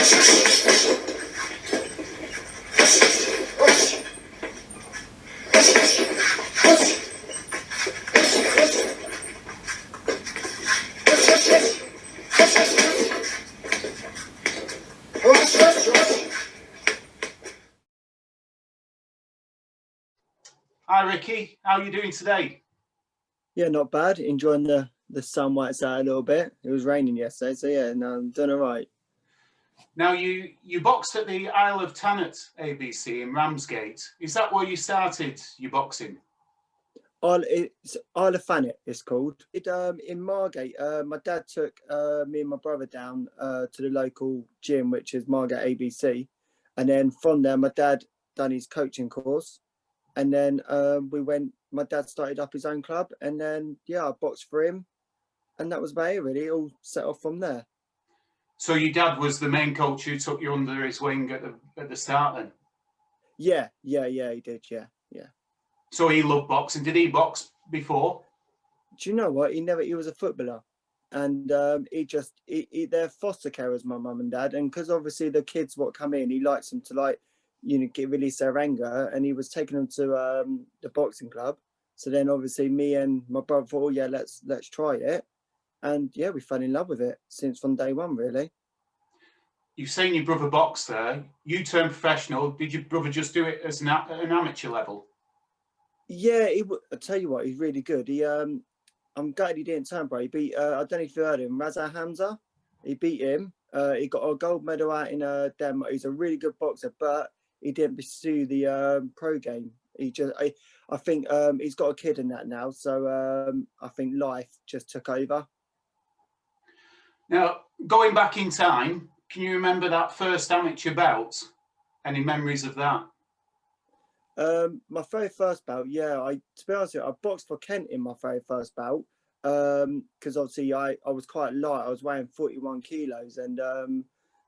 Hi Ricky, how are you doing today? Yeah, not bad. Enjoying the sun while it's out a little bit. It was raining yesterday, so yeah, no, I'm doing all right. Now you boxed at the Isle of Thanet ABC in Ramsgate. Is that where you started your boxing? It's Isle of Thanet, it's called. In Margate, my dad took me and my brother down to the local gym, which is Margate ABC, and then from there, my dad done his coaching course, and then we went. My dad started up his own club, and then yeah, I boxed for him, and that was about it. Really, it all set off from there. So your dad was the main coach who took you under his wing at the start then? Yeah, he did. Yeah. So he loved boxing. Did he box before? Do you know what? He was a footballer, and they're foster carers, my mum and dad, and because obviously the kids what come in, he likes them to get release their anger, and he was taking them to the boxing club. So then obviously me and my brother thought, oh yeah, let's try it, and yeah, we fell in love with it since from day one, really. You've seen your brother box there. You turned professional. Did your brother just do it as an amateur level? Yeah, I tell you what, he's really good. I'm gutted he didn't turn pro. He beat I don't know if you heard of him, Raza Hamza. He beat him. He got a gold medal out in Denmark. He's a really good boxer, but he didn't pursue the pro game. I think he's got a kid in that now, so I think life just took over. Now, going back in time, can you remember that first amateur bout? Any memories of that? My very first bout, yeah. To be honest with you, I boxed for Kent in my very first bout because obviously I was quite light. I was weighing 41 kilos, and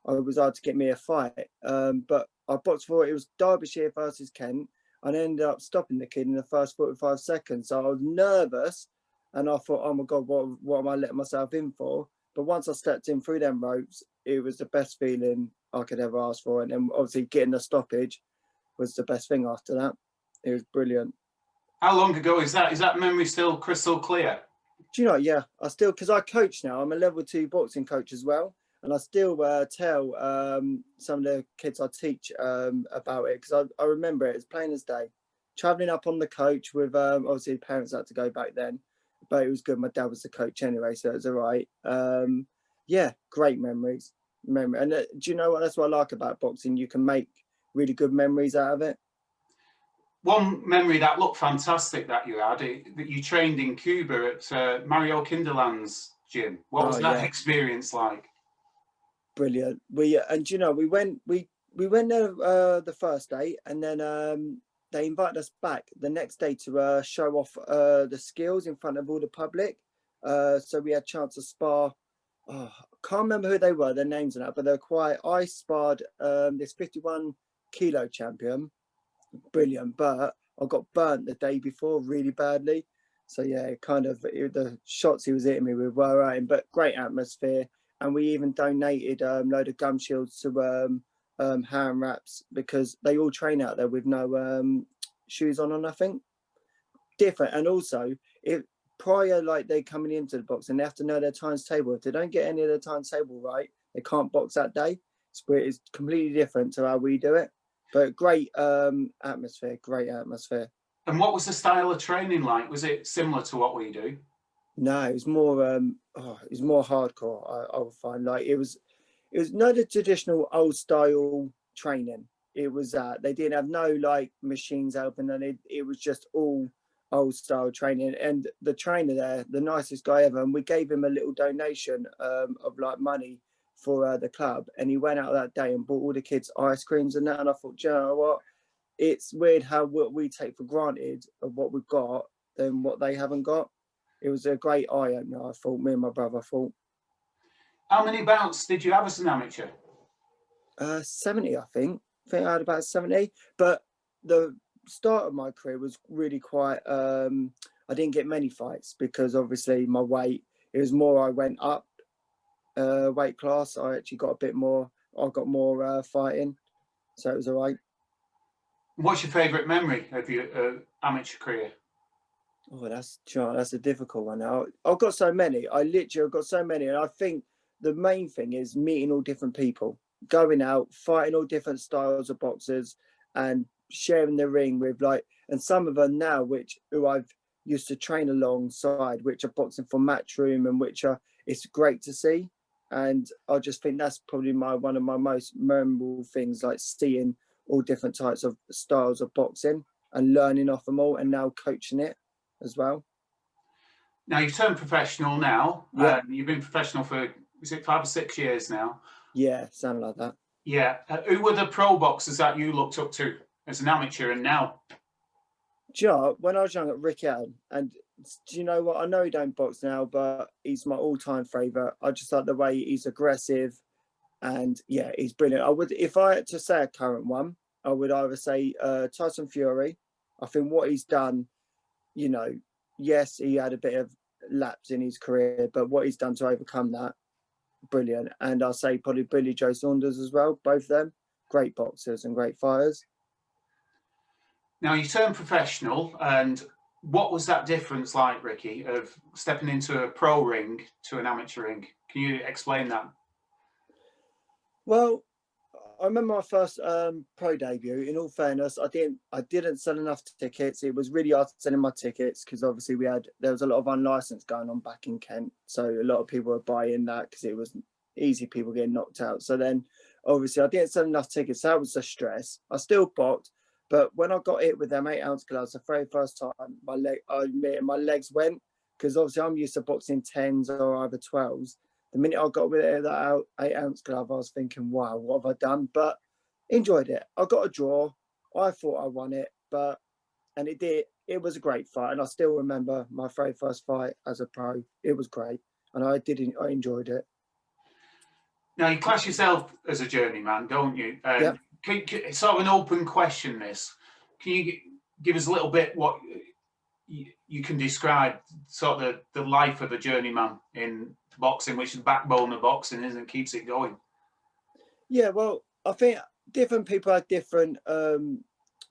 I was hard to get me a fight. But I boxed for it was Derbyshire versus Kent, and I ended up stopping the kid in the first 45 seconds. So I was nervous, and I thought, oh my god, what am I letting myself in for? But once I stepped in through them ropes, it was the best feeling I could ever ask for, and then obviously getting the stoppage was the best thing after that. It was brilliant. How long ago is that? Is that memory still crystal clear? Do you know, yeah, I still, because I coach now, I'm a level 2 boxing coach as well. And I still tell some of the kids I teach about it, because I remember it as plain as day. Traveling up on the coach with, obviously parents had to go back then, but it was good. My dad was the coach anyway, so it was all right. Yeah, great memories. And do you know what? That's what I like about boxing. You can make really good memories out of it. One memory that looked fantastic that you had, that you trained in Cuba at Mario Kinderland's gym. What was that experience like? Brilliant. We went there the first day, and then they invited us back the next day to show off the skills in front of all the public. So we had a chance to spar. Oh, I can't remember who they were, their names and that, but they're quite. I sparred this 51 kilo champion. Brilliant, but I got burnt the day before really badly. So yeah, the shots he was hitting me with were right, but great atmosphere. And we even donated a load of gum shields to hand wraps, because they all train out there with no shoes on or nothing. Different. And also, if prior, like, they coming into the box and they have to know their times table. If they don't get any of their times table right, they can't box that day. It's completely different to how we do it. But great atmosphere, great atmosphere. And what was the style of training like? Was it similar to what we do? No, it was more hardcore. I would find, like, it was not the traditional old style training. It was they didn't have no like machines open, and it was just all old style training. And the trainer there, the nicest guy ever, and we gave him a little donation of like money for the club, and he went out that day and bought all the kids ice creams and that. And I thought, you know what, it's weird how what we take for granted of what we've got than what they haven't got. It was a great eye opener, I thought. Me and my brother thought. How many bouts did you have as an amateur? 70, I think. I think I had about 70. But the start of my career was really quite. I didn't get many fights because obviously my weight. It was more I went up weight class. I actually got a bit more I got more fighting, so it was all right. What's your favourite memory of your amateur career? Oh, that's a difficult one. Now I've got so many. I literally have got so many, and I think the main thing is meeting all different people, going out, fighting all different styles of boxers, and sharing the ring with and some of them now, who I've used to train alongside, which are boxing for Matchroom, and it's great to see. And I just think that's probably one of my most memorable things, like seeing all different types of styles of boxing and learning off them all, and now coaching it as well. Now you've turned professional now. Yeah. You've been professional for, is it 5 or 6 years now? Yeah, something like that. Yeah. Who were the pro boxers that you looked up to as an amateur and now? When I was young at Ricky, and do you know what? I know he don't box now, but he's my all-time favourite. I just like the way he's aggressive, and yeah, he's brilliant. If I had to say a current one, I would either say Tyson Fury. I think what he's done, yes, he had a bit of lapse in his career, but what he's done to overcome that, brilliant. And I'll say probably Billy Joe Saunders as well. Both of them, great boxers and great fighters. Now you turned professional, and what was that difference like, Ricky, of stepping into a pro ring to an amateur ring? Can you explain that? Well, I remember my first pro debut. In all fairness, I didn't sell enough tickets. It was really hard selling my tickets because obviously there was a lot of unlicensed going on back in Kent, so a lot of people were buying that because it was easy people getting knocked out. So then obviously I didn't sell enough tickets. So that was the stress. I still boxed, but when I got hit with them 8-ounce gloves the very first time, my legs went, because obviously I'm used to boxing 10s or either 12s. The minute I got with that 8-ounce glove, I was thinking, wow, what have I done? But enjoyed it. I got a draw. I thought I won it, and it did. It was a great fight, and I still remember my very first fight as a pro. It was great, and I enjoyed it. Now you class yourself as a journeyman, don't you? Yep. It's sort of an open question, this. Can you give us a little bit what you can describe sort of the life of a journeyman in boxing, which is the backbone of boxing, isn't it? Keeps it going. Yeah, well, I think different people have different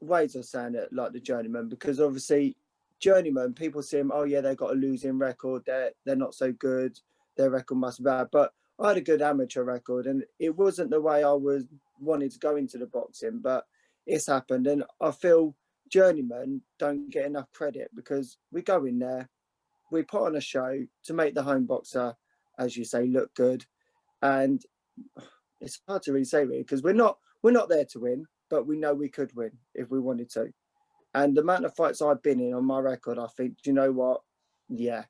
ways of saying it, like the journeyman, because obviously journeyman, people see them, oh yeah, they've got a losing record, they're not so good, their record must be bad. But I had a good amateur record, and it wasn't the way I was wanting to go into the boxing, but it's happened. And I feel journeymen don't get enough credit, because we go in there, we put on a show to make the home boxer, as you say, look good. And it's hard to really say, really, because we're not there to win, but we know we could win if we wanted to. And the amount of fights I've been in on my record, I think, do you know what? Yeah,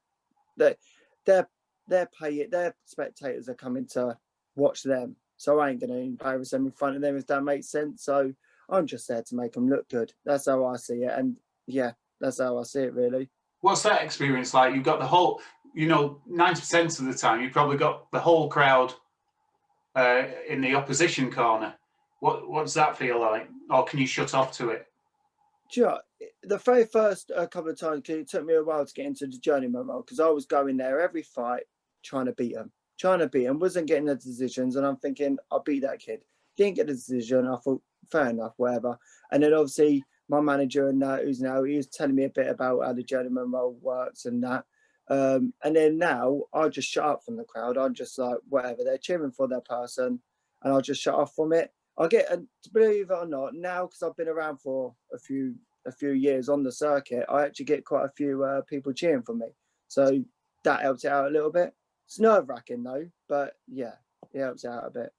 their spectators are coming to watch them, so I ain't going to embarrass them in front of them, if that makes sense. So I'm just there to make them look good. That's how I see it, and yeah, that's how I see it, really. What's that experience like? You've got the whole, 90% of the time, you've probably got the whole crowd in the opposition corner. What does that feel like? Or can you shut off to it? Sure. The very first couple of times, it took me a while to get into the journeyman role, because I was going there every fight trying to beat him, wasn't getting the decisions, and I'm thinking, I'll beat that kid. Didn't get the decision. I thought, fair enough, whatever. And then obviously my manager and he was telling me a bit about how the journeyman role works and that. And then now I just shut up from the crowd. I'm just like, whatever, they're cheering for their person, and I'll just shut off from it. I get, and believe it or not, now, because I've been around for a few years on the circuit, I actually get quite a few people cheering for me. So that helps it out a little bit. It's nerve-wracking though, but yeah, it helps it out a bit.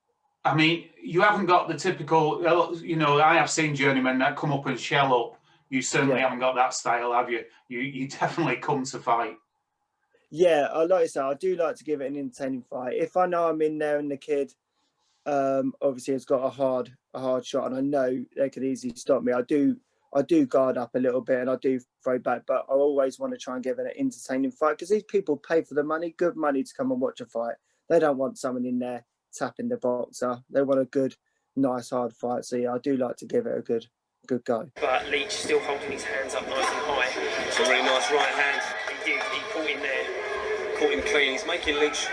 I mean, you haven't got the typical, I have seen journeymen that come up and shell up. You certainly haven't got that style, have you? You definitely come to fight. Yeah, like I say, I do like to give it an entertaining fight. If I know I'm in there and the kid obviously has got a hard shot, and I know they could easily stop me, I do guard up a little bit, and I do throw back, but I always want to try and give it an entertaining fight, because these people pay for the money, good money, to come and watch a fight. They don't want someone in there tapping the boxer. They want a good, nice, hard fight. So yeah, I do like to give it a good go. But Leach still holding his hands up nice and high. It's a really nice right hand. He caught him there, caught him clean. He's making Leach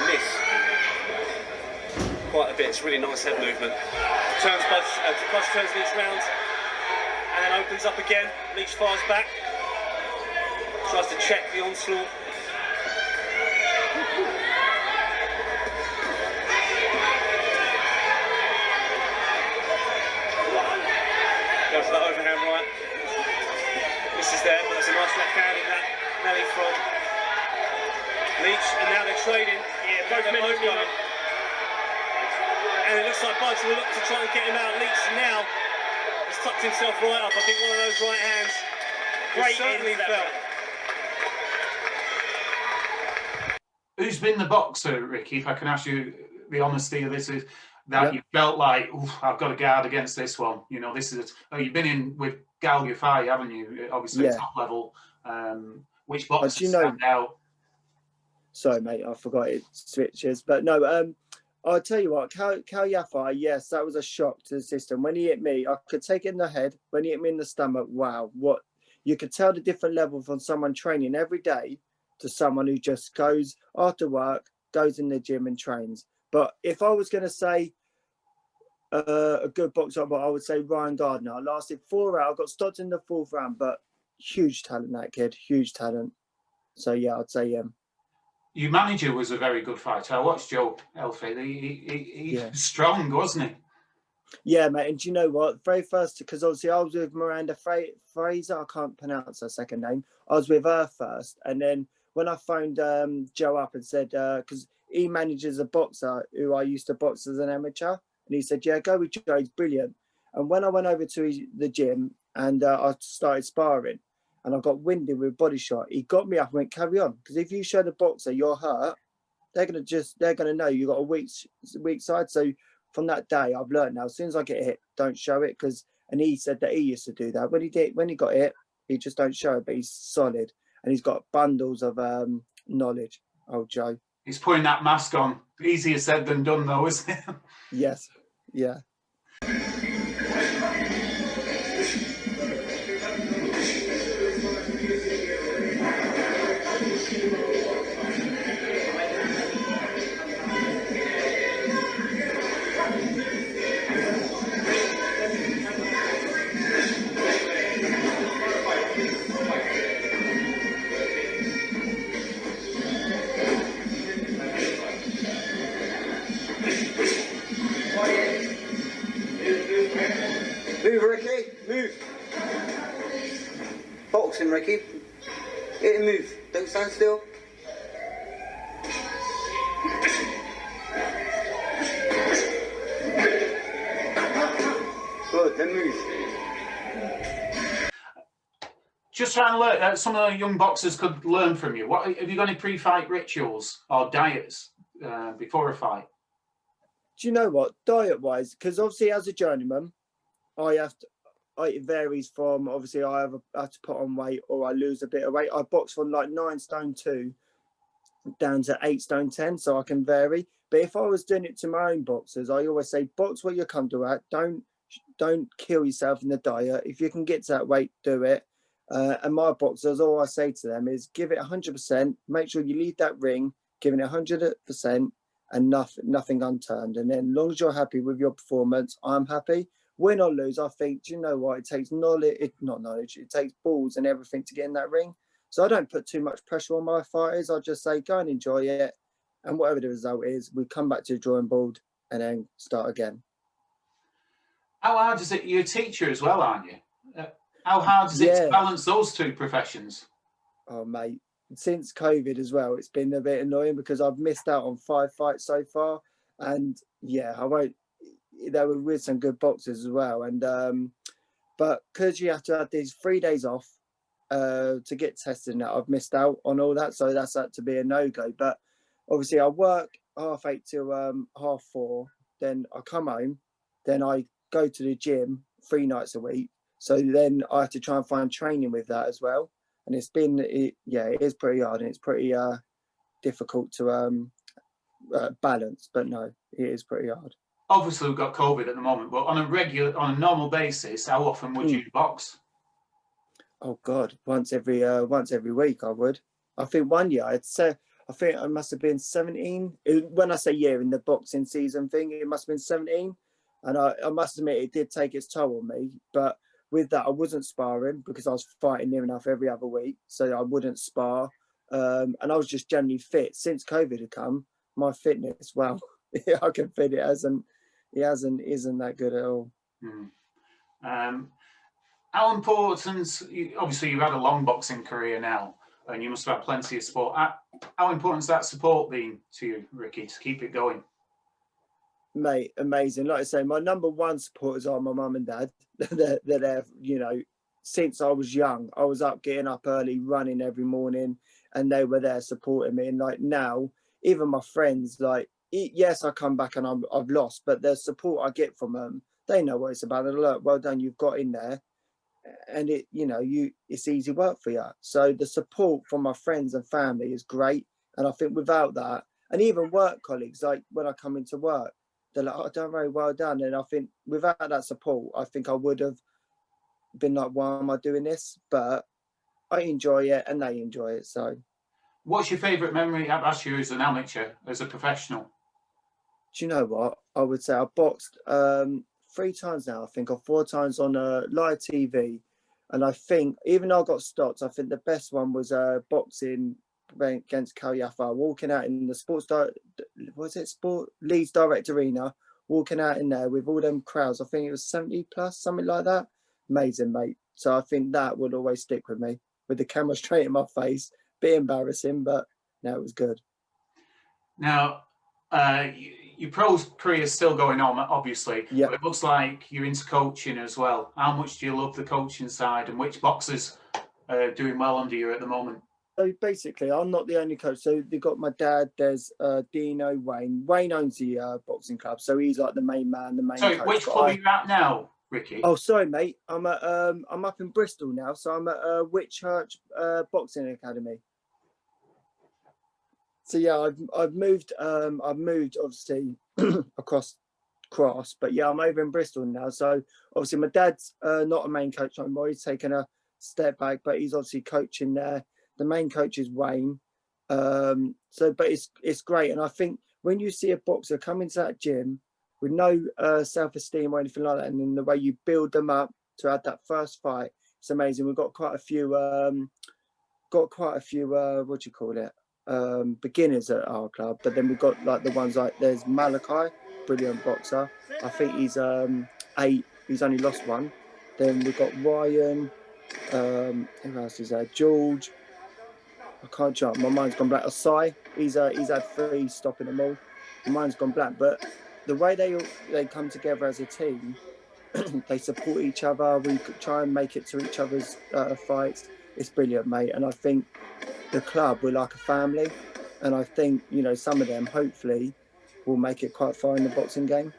miss. quite a bit. It's really nice head movement. Budge turns Leach round and then opens up again. Leach fires back. Tries to check the onslaught. Goes for that overhand right. This is there, but there's a nice left hand in that melee from Leach, and now they're trading. Yeah, both men are going. And it looks like Budge will look to try and get him out. Leach now has tucked himself right up. I think one of those right hands certainly felt. Who's been the boxer, Ricky, if I can ask you the honesty of this, is that you felt like, I've got to guard against this one. You know, this is, you've been in with Gal Yafai, haven't you? Obviously, top level. Which boxers stand out? Sorry, mate, I forgot it switches. But no, I'll tell you what, Cal Yafai, yes, that was a shock to the system. When he hit me, I could take it in the head. When he hit me in the stomach, wow, what you could tell the different level from someone training every day to someone who just goes after work, goes in the gym and trains. But if I was going to say a good boxer, I would say Ryan Gardner. I lasted 4 hours, got stopped in the 4th round, but huge talent, that kid, huge talent. So yeah, I'd say him. Your manager was a very good fighter. I watched Joe Elfie. He was strong, wasn't he? Yeah, mate. And do you know what? Very first, because obviously I was with Miranda Fraser. I can't pronounce her second name. I was with her first. And then when I phoned Joe up and said, because he manages a boxer who I used to box as an amateur. And he said, yeah, go with Joe. He's brilliant. And when I went over to the gym and I started sparring, and I got winded with body shot, he got me up and went, carry on. Because if you show the boxer you're hurt, they're gonna know you got a weak side. So from that day, I've learned now, as soon as I get hit, don't show it. And he said that he used to do that. When he got hit, he just don't show it, but he's solid. And he's got bundles of knowledge, old Joe. He's putting that mask on. Easier said than done, though, isn't it? Yes, yeah. Move, Ricky, move. Boxing, Ricky. Hit and move. Don't stand still. Good, then move. Just trying to learn, some of the young boxers could learn from you. What have you got any pre-fight rituals or diets before a fight? Do you know what, diet-wise, because obviously as a journeyman, it varies from, obviously I have to put on weight or I lose a bit of weight. I box from like 9 stone 2 down to 8 stone 10, so I can vary. But if I was doing it to my own boxers, I always say, box what you're comfortable at. Don't kill yourself in the diet. If you can get to that weight, do it. And my boxers, all I say to them is give it 100%. Make sure you leave that ring giving it 100% and nothing unturned. And then as long as you're happy with your performance, I'm happy. Win or lose, I think, do you know what? It takes it takes balls and everything to get in that ring. So I don't put too much pressure on my fighters. I just say, go and enjoy it. And whatever the result is, we come back to the drawing board and then start again. How hard is it? You're a teacher as well, aren't you? How hard is it to balance those two professions? Oh, mate, since COVID as well, it's been a bit annoying because I've missed out on 5 fights so far. And yeah, I won't. There were with some good boxers as well, and but because you have to have these 3 days off to get tested, and that I've missed out on all that, so that's had to be a no-go. But obviously I work 8:30 till 4:30, then I come home, then I go to the gym 3 nights a week, so then I have to try and find training with that as well. And it is pretty hard, and it's pretty difficult to balance, but no, it is pretty hard. Obviously, we've got COVID at the moment, but on a normal basis, how often would you box? Oh God, once every week I would. I think one year I think I must have been 17. When I say year in the boxing season thing, it must have been 17. And I must admit, it did take its toll on me. But with that, I wasn't sparring because I was fighting near enough every other week. So I wouldn't spar. And I was just generally fit. Since COVID had come, my fitness, well, I can fit it isn't that good at all. How important, obviously you've had a long boxing career now, and you must have had plenty of support. How important has that support been to you, Ricky, to keep it going? Mate, amazing. Like I say, my number one supporters are my mum and dad. They're there, you know, since I was young. I was getting up early, running every morning, and they were there supporting me. And like now, even my friends, like, yes, I come back and I've lost, but the support I get from them, they know what it's about. They're like, well done, you've got in there. And it, you know, it's easy work for you. So the support from my friends and family is great. And I think without that, and even work colleagues, like when I come into work, they're like, oh, done very well done. And I think without that support, I think I would have been like, why am I doing this? But I enjoy it and they enjoy it. So what's your favourite memory of you as an amateur, as a professional? Do you know what? I would say I boxed 3 times now, I think, or 4 times on live TV. And I think, even though I got stopped, I think the best one was boxing against Cal Yaffa, walking out in the Leeds Direct Arena, walking out in there with all them crowds. I think it was 70 plus, something like that. Amazing, mate. So I think that would always stick with me, with the camera straight in my face. Bit embarrassing, but no, it was good. Now, your pro career is still going on, obviously, yep. But it looks like you're into coaching as well. How much do you love the coaching side, and which boxers are doing well under you at the moment? So basically, I'm not the only coach. So they've got my dad, there's Dino, Wayne. Wayne owns the boxing club, so he's like the main man, the main Sorry, coach. Which club are you at now, Ricky? Oh, sorry, mate. I'm up in Bristol now, so I'm at Whitchurch Boxing Academy. So yeah, I've moved obviously across, but yeah, I'm over in Bristol now. So obviously my dad's not a main coach anymore. He's taken a step back, but he's obviously coaching there. The main coach is Wayne. But it's great. And I think when you see a boxer come into that gym with no self-esteem or anything like that, and then the way you build them up to have that first fight, it's amazing. We've got quite a few what do you call it? Beginners at our club, but then we've got like the ones like there's Malachi, brilliant boxer. I think he's 8. He's only lost 1. Then we've got Ryan. Who else is there? George. I can't jump. My mind's gone blank. Asai. He's had 3 stopping them all. My mind's gone blank. But the way they come together as a team, they support each other. We try and make it to each other's fights. It's brilliant, mate. And I think the club, we're like a family, and I think, you know, some of them hopefully will make it quite far in the boxing game.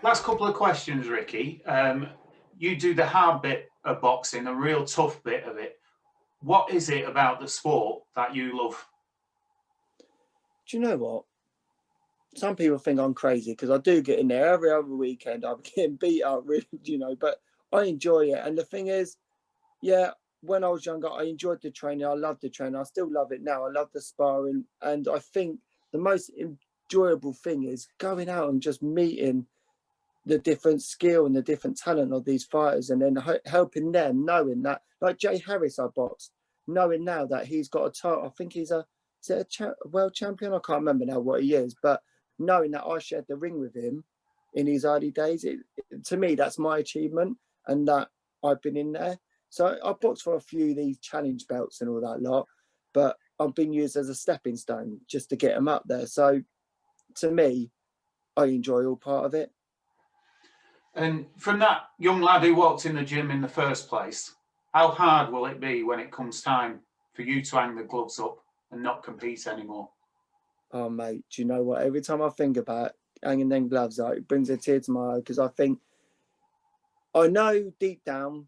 Last couple of questions, Ricky. You do the hard bit of boxing, the real tough bit of it. What is it about the sport that you love? Do you know what? Some people think I'm crazy because I do get in there every other weekend. I'm getting beat up, really, you know, but I enjoy it. And the thing is, yeah, when I was younger, I enjoyed the training. I loved the training. I still love it now. I love the sparring. And I think the most enjoyable thing is going out and just meeting the different skill and the different talent of these fighters, and then helping them, knowing that, like Jay Harris, I boxed, knowing now that he's got a title. I think he's a world champion? I can't remember now what he is, but knowing that I shared the ring with him in his early days, to me, that's my achievement, and that I've been in there. So I boxed for a few of these challenge belts and all that lot, but I've been used as a stepping stone just to get them up there. So to me, I enjoy all part of it. And from that young lad who walked in the gym in the first place, how hard will it be when it comes time for you to hang the gloves up and not compete anymore? Oh, mate, do you know what? Every time I think about hanging them gloves out, it brings a tear to my eye, because I know deep down,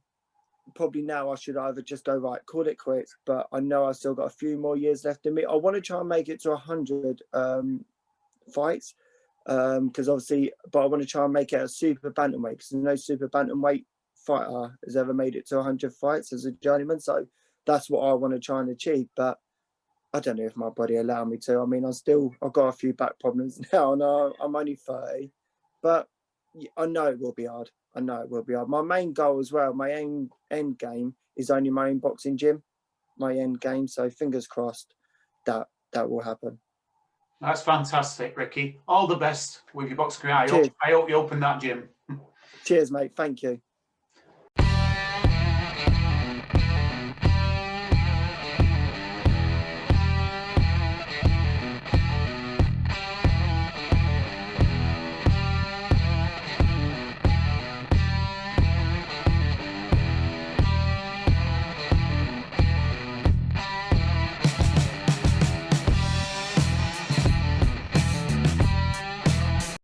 probably now I should either just go, right, call it quits, but I know I've still got a few more years left in me. I want to try and make it to 100 fights, because obviously, but I want to try and make it a super bantamweight, because no super bantamweight fighter has ever made it to 100 fights as a journeyman. So that's what I want to try and achieve. But I don't know if my body allow me to. I mean, I've got a few back problems now, and I'm only 30, but I know it will be hard. I know it will be hard. My main goal as well, my end game is only my own boxing gym, my end game. So fingers crossed that will happen. That's fantastic, Ricky. All the best with your boxing career. I Cheers. hope you open that gym. Cheers, mate. Thank you.